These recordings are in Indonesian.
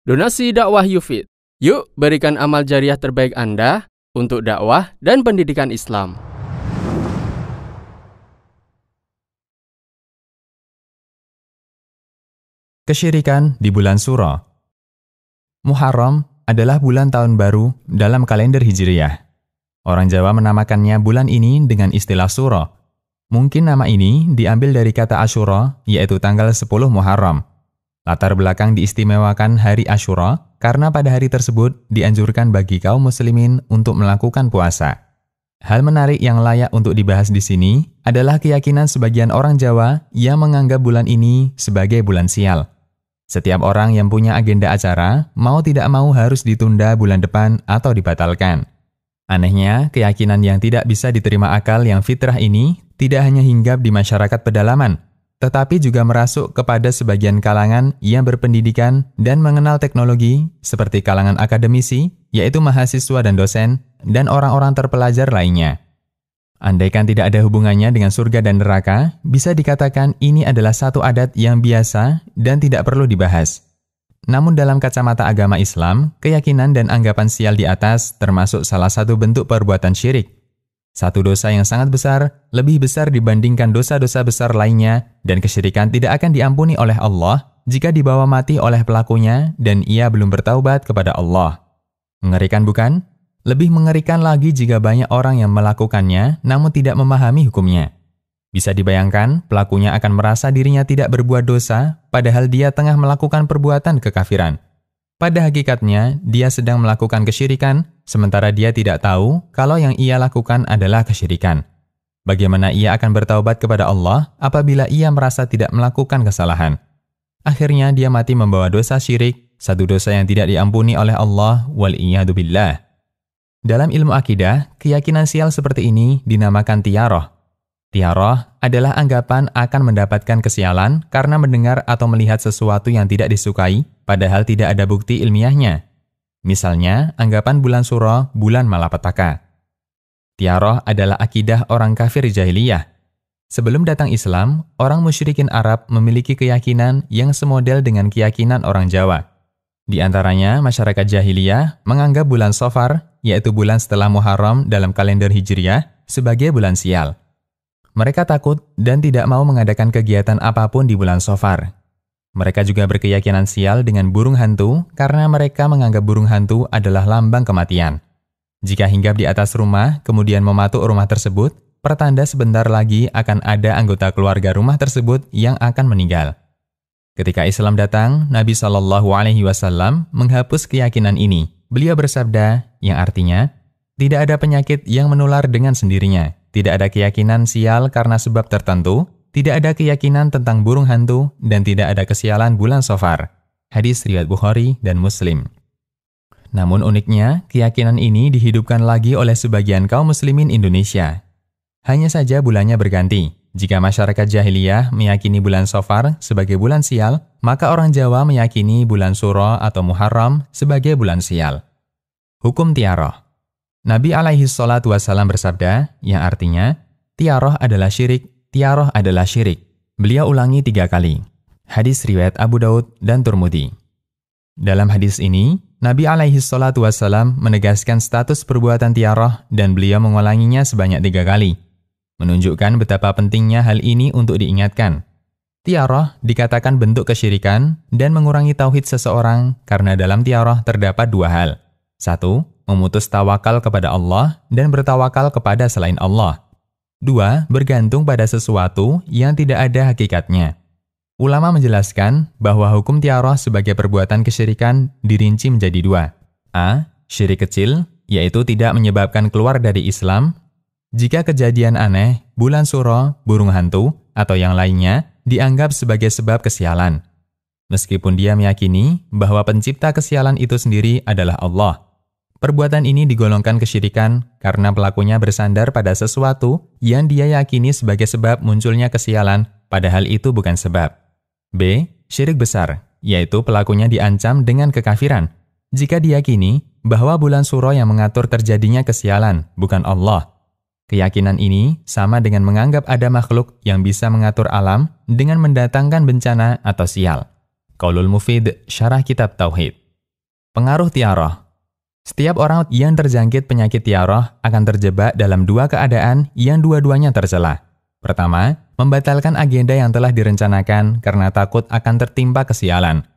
Donasi dakwah Yufid. Yuk berikan amal jariah terbaik Anda untuk dakwah dan pendidikan Islam. Kesyirikan di bulan Suro. Muharram adalah bulan tahun baru dalam kalender Hijriyah. Orang Jawa menamakannya bulan ini dengan istilah Suro. Mungkin nama ini diambil dari kata Asyura, yaitu tanggal 10 Muharram. Latar belakang diistimewakan hari Asyura karena pada hari tersebut dianjurkan bagi kaum muslimin untuk melakukan puasa. Hal menarik yang layak untuk dibahas di sini adalah keyakinan sebagian orang Jawa yang menganggap bulan ini sebagai bulan sial. Setiap orang yang punya agenda acara mau tidak mau harus ditunda bulan depan atau dibatalkan. Anehnya, keyakinan yang tidak bisa diterima akal yang fitrah ini tidak hanya hinggap di masyarakat pedalaman, tetapi juga merasuk kepada sebagian kalangan yang berpendidikan dan mengenal teknologi seperti kalangan akademisi, yaitu mahasiswa dan dosen, dan orang-orang terpelajar lainnya. Andaikan tidak ada hubungannya dengan surga dan neraka, bisa dikatakan ini adalah satu adat yang biasa dan tidak perlu dibahas. Namun dalam kacamata agama Islam, keyakinan dan anggapan sial di atas termasuk salah satu bentuk perbuatan syirik. Satu dosa yang sangat besar, lebih besar dibandingkan dosa-dosa besar lainnya, dan kesyirikan tidak akan diampuni oleh Allah jika dibawa mati oleh pelakunya dan ia belum bertaubat kepada Allah. Mengerikan bukan? Lebih mengerikan lagi jika banyak orang yang melakukannya namun tidak memahami hukumnya. Bisa dibayangkan, pelakunya akan merasa dirinya tidak berbuat dosa, padahal dia tengah melakukan perbuatan kekafiran. Pada hakikatnya, dia sedang melakukan kesyirikan, sementara dia tidak tahu kalau yang ia lakukan adalah kesyirikan. Bagaimana ia akan bertaubat kepada Allah apabila ia merasa tidak melakukan kesalahan? Akhirnya dia mati membawa dosa syirik, satu dosa yang tidak diampuni oleh Allah, wal-iyadu billah. Dalam ilmu akidah, keyakinan sial seperti ini dinamakan tiaroh. Tiaroh adalah anggapan akan mendapatkan kesialan karena mendengar atau melihat sesuatu yang tidak disukai, padahal tidak ada bukti ilmiahnya. Misalnya, anggapan bulan Suro, bulan malapetaka. Tiaroh adalah akidah orang kafir jahiliyah. Sebelum datang Islam, orang musyrikin Arab memiliki keyakinan yang semodel dengan keyakinan orang Jawa. Di antaranya, masyarakat jahiliyah menganggap bulan Safar, yaitu bulan setelah Muharram dalam kalender Hijriyah, sebagai bulan sial. Mereka takut dan tidak mau mengadakan kegiatan apapun di bulan Safar. Mereka juga berkeyakinan sial dengan burung hantu karena mereka menganggap burung hantu adalah lambang kematian. Jika hinggap di atas rumah, kemudian mematuk rumah tersebut, pertanda sebentar lagi akan ada anggota keluarga rumah tersebut yang akan meninggal. Ketika Islam datang, Nabi SAW menghapus keyakinan ini. Beliau bersabda, yang artinya, tidak ada penyakit yang menular dengan sendirinya. Tidak ada keyakinan sial karena sebab tertentu, tidak ada keyakinan tentang burung hantu, dan tidak ada kesialan bulan Safar. Hadis riwayat Bukhari dan Muslim. Namun uniknya, keyakinan ini dihidupkan lagi oleh sebagian kaum muslimin Indonesia. Hanya saja bulannya berganti. Jika masyarakat jahiliyah meyakini bulan Safar sebagai bulan sial, maka orang Jawa meyakini bulan Suro atau Muharram sebagai bulan sial. Hukum tiaroh. Nabi SAW bersabda, yang artinya, tiaroh adalah syirik, tiaroh adalah syirik. Beliau ulangi 3 kali. Hadis riwayat Abu Daud dan Turmudi. Dalam hadis ini, Nabi SAW menegaskan status perbuatan tiaroh dan beliau mengulanginya sebanyak 3 kali. Menunjukkan betapa pentingnya hal ini untuk diingatkan. Tiaroh dikatakan bentuk kesyirikan dan mengurangi tauhid seseorang karena dalam tiaroh terdapat 2 hal. 1. Memutus tawakal kepada Allah dan bertawakal kepada selain Allah. 2. Bergantung pada sesuatu yang tidak ada hakikatnya. Ulama menjelaskan bahwa hukum tiaroh sebagai perbuatan kesyirikan dirinci menjadi 2. A. Syirik kecil, yaitu tidak menyebabkan keluar dari Islam. Jika kejadian aneh, bulan Suro, burung hantu, atau yang lainnya dianggap sebagai sebab kesialan. Meskipun dia meyakini bahwa pencipta kesialan itu sendiri adalah Allah. Perbuatan ini digolongkan kesyirikan karena pelakunya bersandar pada sesuatu yang dia yakini sebagai sebab munculnya kesialan, padahal itu bukan sebab. B. Syirik besar, yaitu pelakunya diancam dengan kekafiran. Jika diyakini bahwa bulan Suro yang mengatur terjadinya kesialan, bukan Allah. Keyakinan ini sama dengan menganggap ada makhluk yang bisa mengatur alam dengan mendatangkan bencana atau sial. Qaulul Mufid, Syarah Kitab Tauhid. Pengaruh tiarah. Setiap orang yang terjangkit penyakit tiarah akan terjebak dalam dua keadaan yang dua-duanya tercela. Pertama, membatalkan agenda yang telah direncanakan karena takut akan tertimpa kesialan.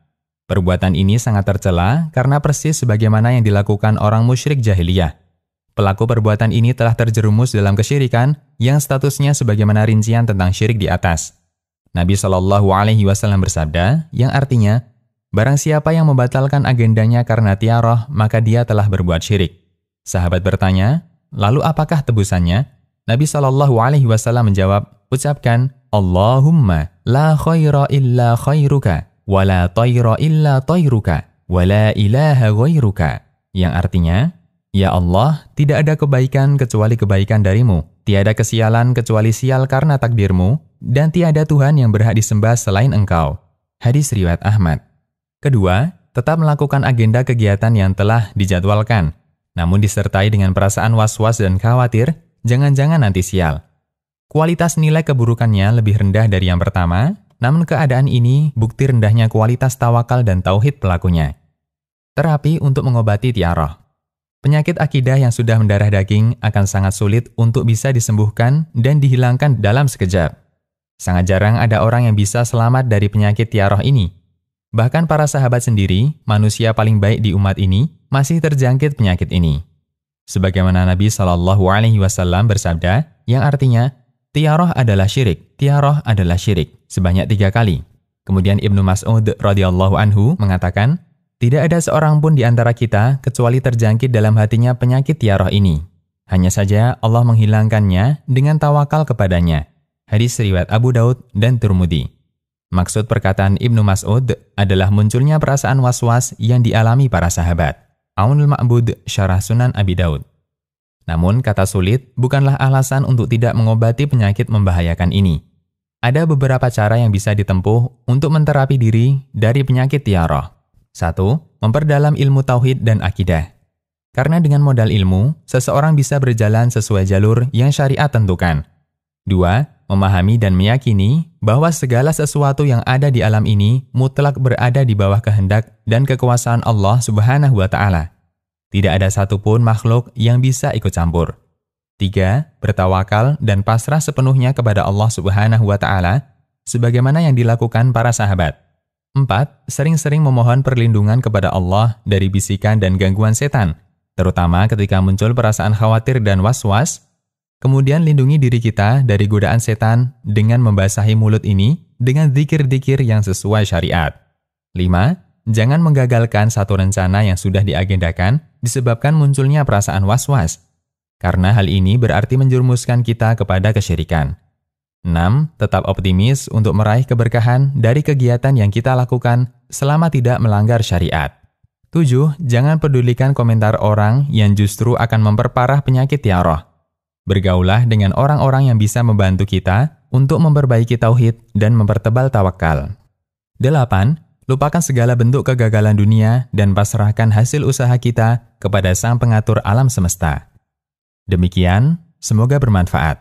Perbuatan ini sangat tercela karena persis sebagaimana yang dilakukan orang musyrik jahiliyah. Pelaku perbuatan ini telah terjerumus dalam kesyirikan yang statusnya sebagaimana rincian tentang syirik di atas. Nabi SAW bersabda, yang artinya, barang siapa yang membatalkan agendanya karena tiarah, maka dia telah berbuat syirik. Sahabat bertanya, lalu apakah tebusannya? Nabi SAW menjawab, ucapkan, Allahumma la khaira illa khairuka, wa la tayra illa tayruka, wa la ilaha ghairuka. Yang artinya, ya Allah, tidak ada kebaikan kecuali kebaikan darimu, tiada kesialan kecuali sial karena takdirmu, dan tiada Tuhan yang berhak disembah selain Engkau. Hadis riwayat Ahmad. Kedua, tetap melakukan agenda kegiatan yang telah dijadwalkan, namun disertai dengan perasaan was-was dan khawatir, jangan-jangan nanti sial. Kualitas nilai keburukannya lebih rendah dari yang pertama, namun keadaan ini bukti rendahnya kualitas tawakal dan tauhid pelakunya. Terapi untuk mengobati tiarah. Penyakit akidah yang sudah mendarah daging akan sangat sulit untuk bisa disembuhkan dan dihilangkan dalam sekejap. Sangat jarang ada orang yang bisa selamat dari penyakit tiarah ini. Bahkan para sahabat sendiri, manusia paling baik di umat ini, masih terjangkit penyakit ini. Sebagaimana Nabi SAW bersabda, yang artinya, tiarah adalah syirik, tiarah adalah syirik, sebanyak 3 kali. Kemudian Ibnu Mas'ud radhiyallahu anhu mengatakan, tidak ada seorang pun di antara kita kecuali terjangkit dalam hatinya penyakit tiarah ini. Hanya saja Allah menghilangkannya dengan tawakal kepadanya. Hadis riwayat Abu Daud dan Tirmidzi. Maksud perkataan Ibnu Mas'ud adalah munculnya perasaan was-was yang dialami para sahabat. Aunul Ma'bud Syarah Sunan Abi Daud. Namun kata sulit bukanlah alasan untuk tidak mengobati penyakit membahayakan ini. Ada beberapa cara yang bisa ditempuh untuk menterapi diri dari penyakit tiarah. 1. Memperdalam ilmu tauhid dan akidah. Karena dengan modal ilmu, seseorang bisa berjalan sesuai jalur yang syariat tentukan. 2. Memahami dan meyakini bahwa segala sesuatu yang ada di alam ini mutlak berada di bawah kehendak dan kekuasaan Allah Subhanahu wa Ta'ala. Tidak ada satupun makhluk yang bisa ikut campur. 3. Bertawakal dan pasrah sepenuhnya kepada Allah Subhanahu wa Ta'ala, sebagaimana yang dilakukan para sahabat. 4. Sering-sering memohon perlindungan kepada Allah dari bisikan dan gangguan setan, terutama ketika muncul perasaan khawatir dan was-was. Kemudian lindungi diri kita dari godaan setan dengan membasahi mulut ini dengan dzikir-dzikir yang sesuai syariat. 5. Jangan menggagalkan satu rencana yang sudah diagendakan disebabkan munculnya perasaan was-was, karena hal ini berarti menjerumuskan kita kepada kesyirikan. 6. Tetap optimis untuk meraih keberkahan dari kegiatan yang kita lakukan selama tidak melanggar syariat. 7. Jangan pedulikan komentar orang yang justru akan memperparah penyakit tiarah. Bergaulah dengan orang-orang yang bisa membantu kita untuk memperbaiki tauhid dan mempertebal tawakal. 8. Lupakan segala bentuk kegagalan dunia dan pasrahkan hasil usaha kita kepada Sang Pengatur alam semesta. Demikian, semoga bermanfaat.